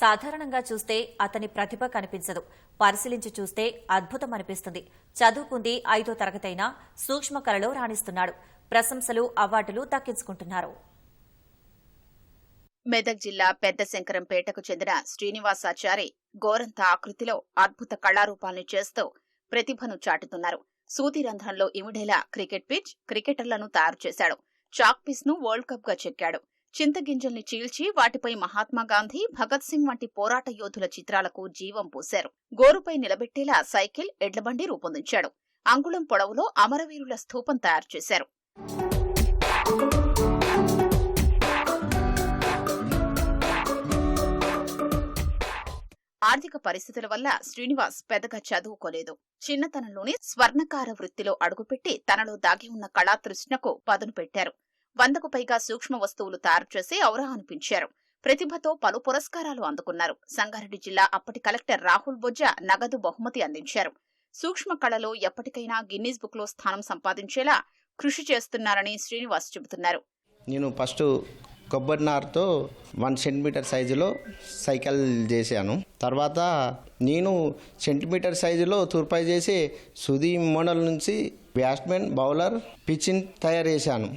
సాధారణంగా చూస్తే అతని ప్రతిభ కనిపించదు. పరిశీలించి చూస్తే అద్భుతం అనిపిస్తుంది. చదువుకుంది 5వ తరగతైనా సూక్ష్మ కళలో రాణిస్తున్నాడు. ప్రశంసలు, అవార్డులు దక్కించుకుంటున్నారు. మెదక్ జిల్లా పెద్ద శంకరంపేటకు చెందిన శ్రీనివాసాచారి గోరంత ఆకృతిలో అద్భుత కళారూపాల్ని చేస్తూ ప్రతిభను చాటుతున్నారు. సూది రంధ్రంలో ఇమిడేలా క్రికెట్ పిచ్, క్రికెటర్లను తయారు చేశాడు. చాక్ పీస్ ను వరల్డ్ కప్ గా చెక్కాడు. చింతగింజల్ని చీల్చి వాటిపై మహాత్మాగాంధీ, భగత్ సింగ్ వంటి పోరాట యోధుల చిత్రాలకు జీవం పోశారు. గోరుపై నిలబెట్టేలా సైకిల్, ఎడ్లబండి రూపొందించాడు. అంగుళం పొడవులో అమరవీరుల స్థూపం తయారు చేశారు. ఆర్థిక పరిస్థితుల వల్ల శ్రీనివాస్ పెద్దగా చదువుకోలేదు. చిన్నతనంలోనే స్వర్ణకార వృత్తిలో అడుగుపెట్టి తనలో దాగి ఉన్న కళాతృష్ణకు పదును పెట్టారు. 100కు పైగా సూక్ష్మ వస్తువులు తయారు చేసి ఔరా అనిపించారు. ప్రతిభతో పలు పురస్కారాలు అందుకున్నారు. సంగారెడ్డి జిల్లా అప్పటి కలెక్టర్ రాహుల్ బొజ్జా నగదు బహుమతి అందించారు. సూక్ష్మ కళలో ఎప్పటికైనా గిన్నీస్ బుక్ లో స్థానం సంపాదించేలా కృషి చేస్తున్నారని శ్రీనివాస్ చెబుతున్నారు. నేను ఫస్ట్ కొబ్బరి నారుతో 1 సెంటీమీటర్ సైజులో సైకిల్ చేశాను. తర్వాత నేను సెంటీమీటర్ సైజులో తూర్పాయి చేసి సుది మోడల్ నుంచి బ్యాట్స్మెన్, బౌలర్, పిచ్చింగ్ తయారు చేశాను.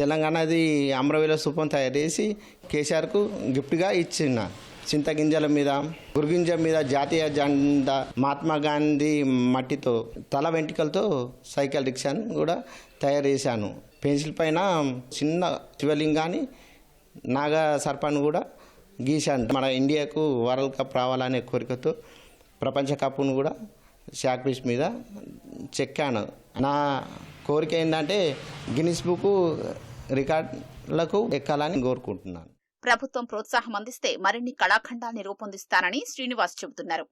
తెలంగాణది అమరవీరుల స్థూపం తయారు చేసి కేసీఆర్కు గిఫ్ట్గా ఇచ్చిన. చింతగింజల మీద, గురిగింజ మీద జాతీయ జెండా, మహాత్మా గాంధీ మట్టితో తల వెంట్రుకలతో సైకిల్ రిక్షాను కూడా తయారు చేశాను. పెన్సిల్ పైన చిన్న శివలింగాన్ని, నాగ సర్పాన్ని కూడా గీశాను. మన ఇండియాకు వరల్డ్ కప్ రావాలనే కోరికతో ప్రపంచ కప్ను కూడా షాక్ పీస్ మీద చెక్కాను. నా కోరిక ఏంటంటే గిన్నిస్ బుక్ రికార్డులకు ఎక్కాలని కోరుకుంటున్నాను. ప్రభుత్వం ప్రోత్సాహం అందిస్తే మరిన్ని కళాఖండాల్ని రూపొందిస్తానని శ్రీనివాస్ చెబుతున్నారు.